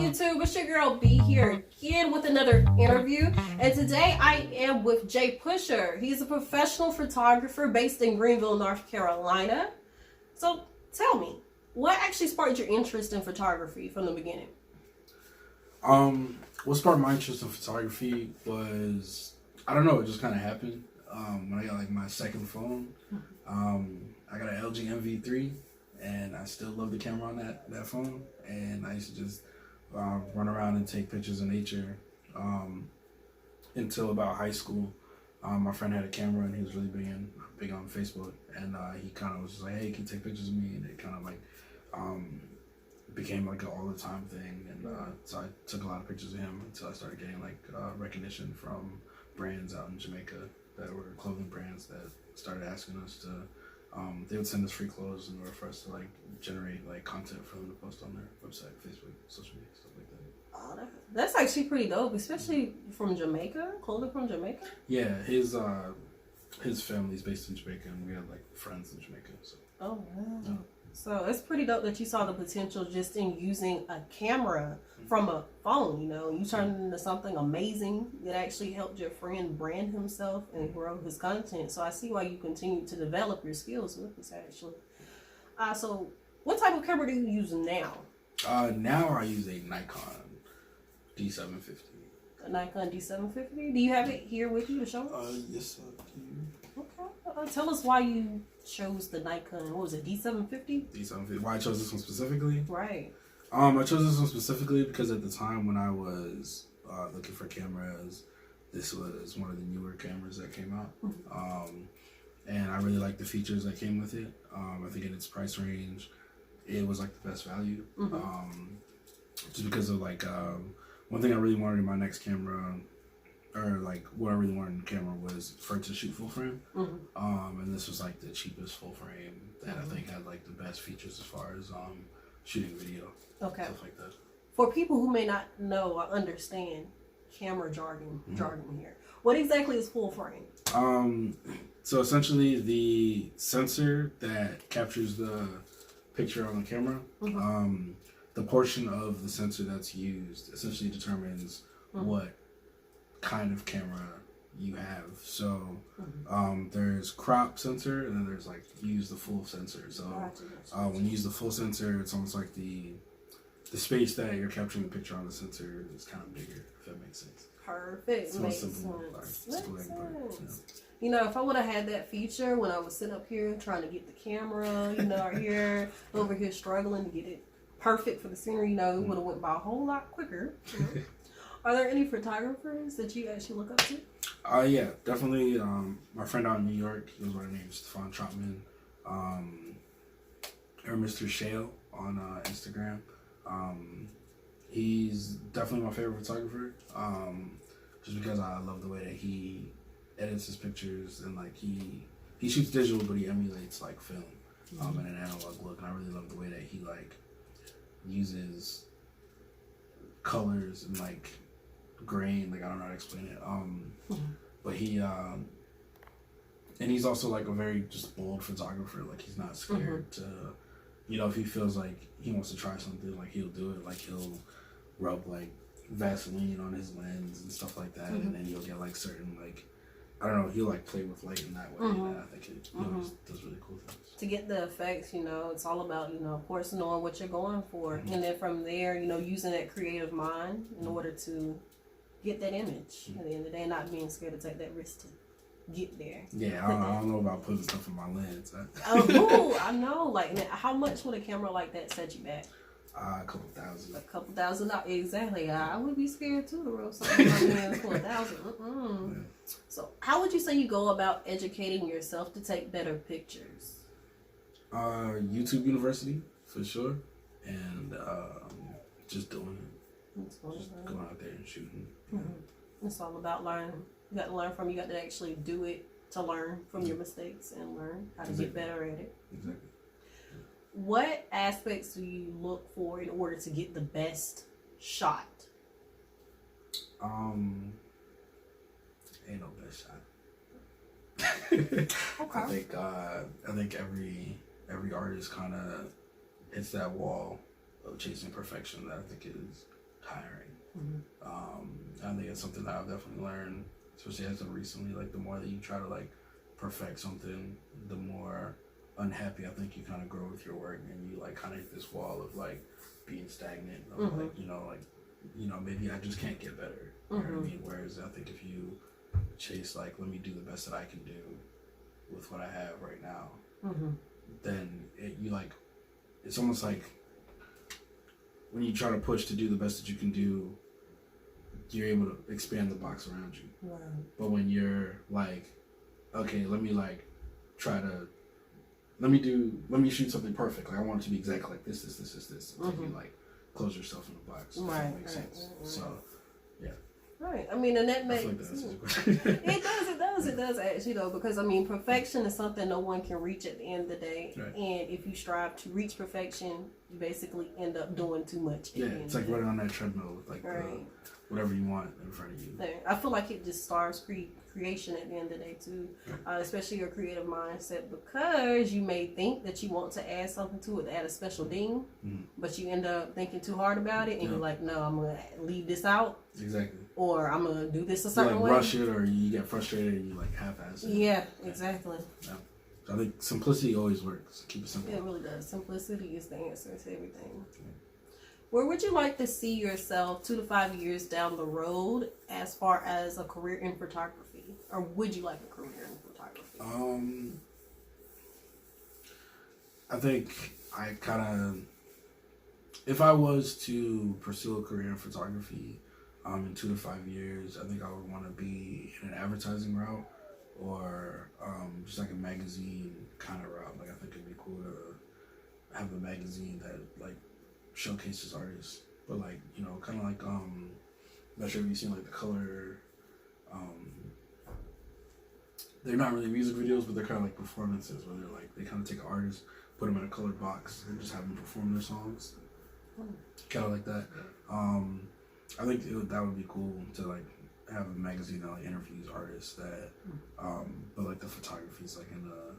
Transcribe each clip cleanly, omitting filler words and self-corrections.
YouTube? It's your girl B here again with another interview. And today I am with JayPusher. He's a professional photographer based in Greenville, North Carolina. So tell me, what actually sparked your interest in photography from the beginning? What sparked my interest in photography was, I don't know, it just kind of happened. When I got like my second phone, I got an LG MV3. And I still love the camera on that phone. And I used to just run around and take pictures of nature until about high school. My friend had a camera and he was really big on Facebook. And he kind of was just like, hey, can you take pictures of me? And it kind of like became like an all the time thing. And so I took a lot of pictures of him until I started getting like recognition from brands out in Jamaica that were clothing brands that started asking us to. They would send us free clothes in order for us to like generate like content for them to post on their website, Facebook, social media, stuff like that. Oh, that's actually pretty dope, especially from Jamaica. Clothing from Jamaica. Yeah, his family's based in Jamaica, and we have like friends in Jamaica. So. Oh wow. Yeah. So it's pretty dope that you saw the potential just in using a camera from a phone, you know. You turned it into something amazing that actually helped your friend brand himself and grow his content. So I see why you continue to develop your skills with this actually. So what type of camera do you use now? Now I use a Nikon D750. A Nikon D750? Do you have it here with you to show us? Yes, I do. Okay. Tell us why you chose the Nikon. What was it, D750? D750. Why I chose this one specifically? Right. I chose this one specifically because at the time when I was looking for cameras, this was one of the newer cameras that came out. And I really liked the features that came with it. I think in its price range, it was like the best value. Just because of like, one thing I really wanted in my next camera, or like what I really wanted in the camera was for it to shoot full frame. And this was like the cheapest full frame that I think had like the best features as far as shooting video. Okay. Stuff like that. For people who may not know or understand camera jargon here, what exactly is full frame? So essentially the sensor that captures the picture on the camera, the portion of the sensor that's used essentially determines what kind of camera you have. So there's crop sensor and then there's like use the full sensor. So when you use the full sensor, it's almost like the space that you're capturing the picture on the sensor is kind of bigger, if that makes sense. Perfect. It's makes simple, sense. You know, if I would have had that feature when I was sitting up here trying to get the camera, you know, right here, over here struggling to get it perfect for the scenery, you know, it would have went by a whole lot quicker. You know? Are there any photographers that you actually look up to? Yeah, definitely. My friend out in New York, he goes by the name Stefan Trotman, or Mr. Shale on Instagram. He's definitely my favorite photographer, just because I love the way that he edits his pictures and like he shoots digital, but he emulates like film and an analog look. And I really love the way that he like uses colors and like grain, like I don't know how to explain it. But he and he's also like a very just bold photographer. Like he's not scared to, you know, if he feels like he wants to try something, like he'll do it. Like he'll rub like Vaseline on his lens and stuff like that, and then he'll get like certain like, I don't know, he'll like play with light in that way. And I think it does really cool things. To get the effects, you know, it's all about, you know, of course, knowing what you're going for. And then from there, you know, using that creative mind in order to get that image at the end of the day, not being scared to take that risk to get there. Yeah, I don't know about putting stuff in my lens. I know. Like, how much would a camera like that set you back? A couple thousand. A couple $1,000. Exactly. I would be scared too to roll something in my hands for $1,000. So, how would you say you go about educating yourself to take better pictures? YouTube University for sure, and just doing it. Just going out there and shooting. It's all about learning. You got to learn from. You got to actually do it to learn from your mistakes and learn how to get better at it. Exactly. What aspects do you look for in order to get the best shot? Ain't no best shot. Okay. I think every artist kind of hits that wall of chasing perfection that I think is tiring. Mm-hmm. I think it's something that I've definitely learned, especially as of recently. Like the more that you try to like perfect something, the more unhappy I think you kind of grow with your work, and you like kind of hit this wall of like being stagnant. Of, mm-hmm. Maybe I just can't get better. You know what I mean? Whereas I think if you chase like, let me do the best that I can do with what I have right now, then it's almost like when you try to push to do the best that you can do, you're able to expand the box around you. Right. But when you're like, okay, let me shoot something perfect. Like I want it to be exactly like this. Until you like close yourself in the box. If that makes sense. Right. So, yeah. Right. I mean, and that makes it does actually though, because I mean, perfection is something no one can reach at the end of the day. Right. And if you strive to reach perfection, you basically end up doing too much. Yeah, it's like running on that treadmill with like whatever you want in front of you. I feel like it just starves creation at the end of the day too, especially your creative mindset, because you may think that you want to add something to it, add a special ding, but you end up thinking too hard about it, and you're like, no, I'm gonna leave this out. Exactly. Or I'm gonna do this a certain way. Rush it, or you get frustrated and you like half-ass it. Yeah, exactly. Yeah. So I think simplicity always works. Keep it simple. It really does. Simplicity is the answer to everything. Yeah. Where would you like to see yourself 2 to 5 years down the road as far as a career in photography? Or would you like a career in photography? I think I if I was to pursue a career in photography in 2 to 5 years, I think I would want to be in an advertising route, or just like a magazine kind of route. Like I think it'd be cool to have a magazine that like showcases artists, but like, kind of like I'm not sure if you've seen like the color, they're not really music videos, but they're kind of like performances where they're like, they kind of take an artist, put them in a colored box, and just have them perform their songs, kind of like that. I think that would be cool to like have a magazine that like interviews artists that, but like the photography is like in a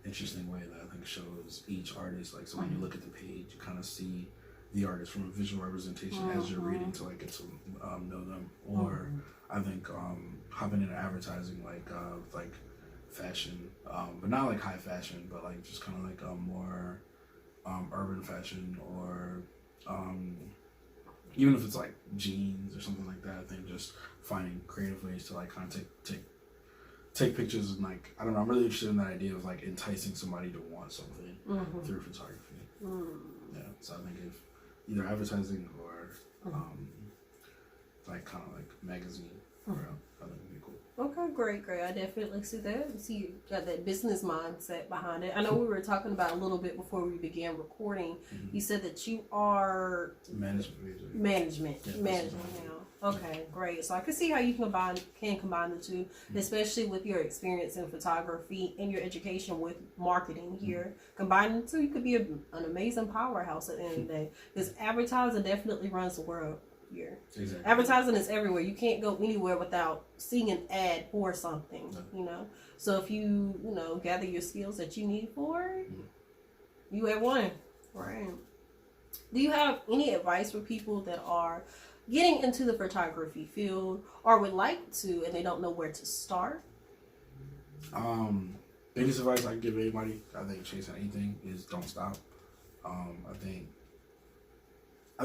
interesting way that I think shows each artist. Like, so when you look at the page, you kind of see the artist from a visual representation as you're reading to like get to know them. Or I think hopping into advertising like fashion, but not like high fashion, but like just kind of like more urban fashion, or even if it's like jeans or something like that. I think just finding creative ways to like kind of take pictures, and like, I don't know, I'm really interested in that idea of like enticing somebody to want something through photography. Yeah, so I think if either advertising or like kind of like magazine, I think would be cool. Okay, great. I definitely see that. See, you got that business mindset behind it. I know we were talking about a little bit before we began recording. You said that you are management now. Okay, great. So I can see how you can combine the two, especially with your experience in photography and your education with marketing here. Combining the two, you could be an amazing powerhouse at the end of the day. Because advertising definitely runs the world here. Exactly. Advertising is everywhere. You can't go anywhere without seeing an ad for something, So if you, gather your skills that you need for it, you have one. Right. Do you have any advice for people that are getting into the photography field or would like to and they don't know where to start? Biggest advice I can give anybody, I think, chasing anything, is don't stop. I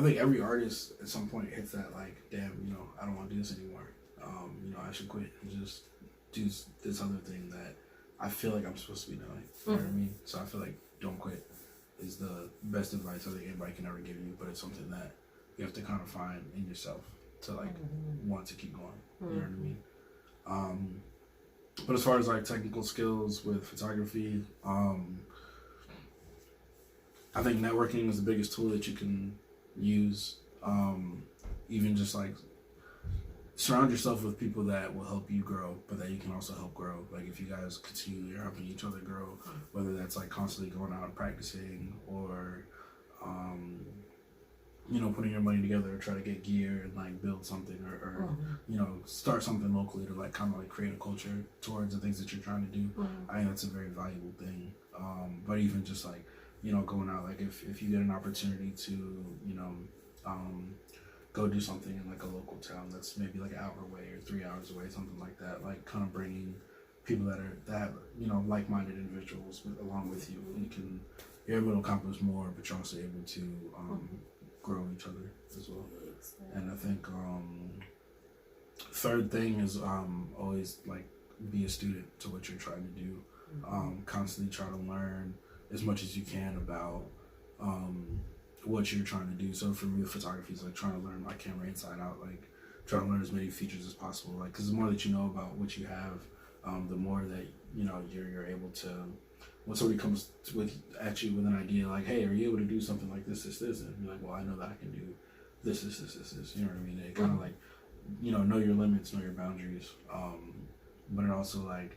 think every artist at some point hits that like, damn, I don't want to do this anymore. I should quit and just do this other thing that I feel like I'm supposed to be doing. You know what I mean? So I feel like don't quit is the best advice I think anybody can ever give you, but it's something that you have to kind of find in yourself to like want to keep going. You know what I mean? But as far as like technical skills with photography, I think networking is the biggest tool that you can use. Even just like surround yourself with people that will help you grow, but that you can also help grow. Like if you guys continue, you're helping each other grow, whether that's like constantly going out and practicing, or putting your money together to try to get gear and like build something, or start something locally to like kind of like create a culture towards the things that you're trying to do. I think that's a very valuable thing. But even just like, going out, like if you get an opportunity to, go do something in like a local town that's maybe like an hour away or 3 hours away, something like that. Like kind of bringing people that have like-minded individuals along with you. You're able to accomplish more, but you're also able to grow each other as well. And I think third thing is always like be a student to what you're trying to do. Constantly try to learn as much as you can about what you're trying to do. So for me, with photography is like trying to learn my camera inside out, like trying to learn as many features as possible. Like, because the more that you know about what you have, the more that you're able to. When somebody comes with an idea, like, hey, are you able to do something like this, and you're like, well, I know that I can do this. You know what I mean? It kind of like, know your limits, know your boundaries. But it also like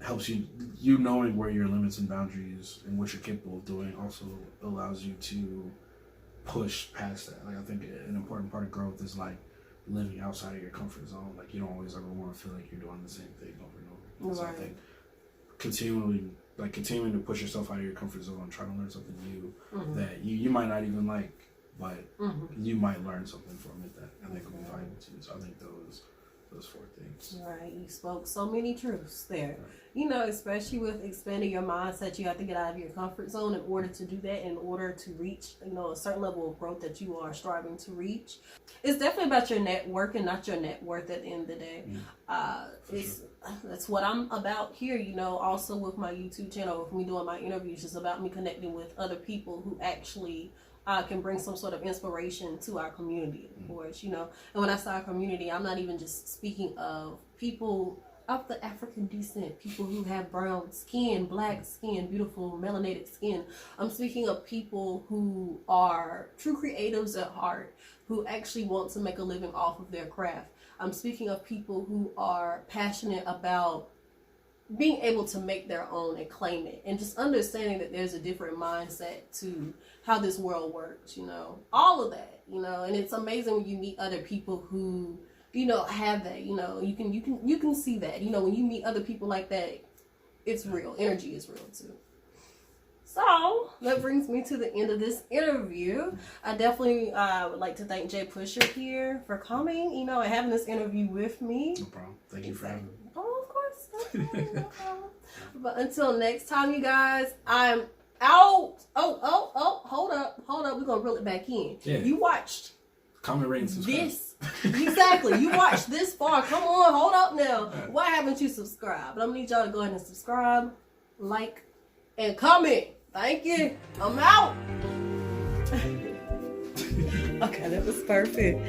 helps you knowing where your limits and boundaries and what you're capable of doing also allows you to push past that. Like, I think an important part of growth is like living outside of your comfort zone. Like, you don't always ever want to feel like you're doing the same thing over and over. Right. So I think continuing to push yourself out of your comfort zone, try to learn something new that you might not even like, but you might learn something from it that I think will be valuable to you. So I think those 4 things. Right, you spoke so many truths there. Right. Especially with expanding your mindset, you have to get out of your comfort zone in order to do that, in order to reach, a certain level of growth that you are striving to reach. It's definitely about your network and not your net worth at the end of the day. That's what I'm about here, also with my YouTube channel, with me doing my interviews, it's about me connecting with other people who actually can bring some sort of inspiration to our community, of course, And when I say our community, I'm not even just speaking of people of the African descent, people who have brown skin, black skin, beautiful melanated skin. I'm speaking of people who are true creatives at heart, who actually want to make a living off of their craft. I'm speaking of people who are passionate about being able to make their own and claim it, and just understanding that there's a different mindset to how this world works, all of that, and it's amazing when you meet other people who, have that, you can see that, when you meet other people like that, it's real. Energy is real too. So that brings me to the end of this interview. I definitely would like to thank JayPusher here for coming, and having this interview with me. No problem. Thank you for having me. Oh, of course. No problem. But until next time, you guys, I'm out. Oh, hold up. We're going to reel it back in. Yeah. You watched comment, rate, and subscribe. This. Exactly. You watched this far. Come on, hold up now. Right. Why haven't you subscribed? I'm going to need y'all to go ahead and subscribe, like, and comment. Thank you. I'm out. Okay, that was perfect.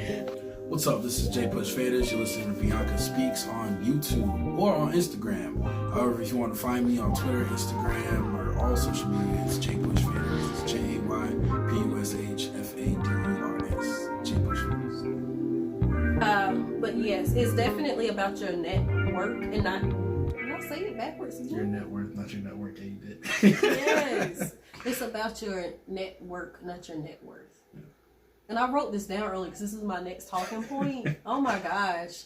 What's up? This is JayPushFaders. You're listening to Bianca Speaks on YouTube or on Instagram. However, if you want to find me on Twitter, Instagram, or all social media, it's JayPushFaders. It's JayPushFaders. JayPushFaders. But yes, it's definitely about your network and not. Did I say it backwards? Your net worth, not your network. Yeah, you did. Yes, it's about your network, not your net worth. And I wrote this down early because this is my next talking point. Oh my gosh.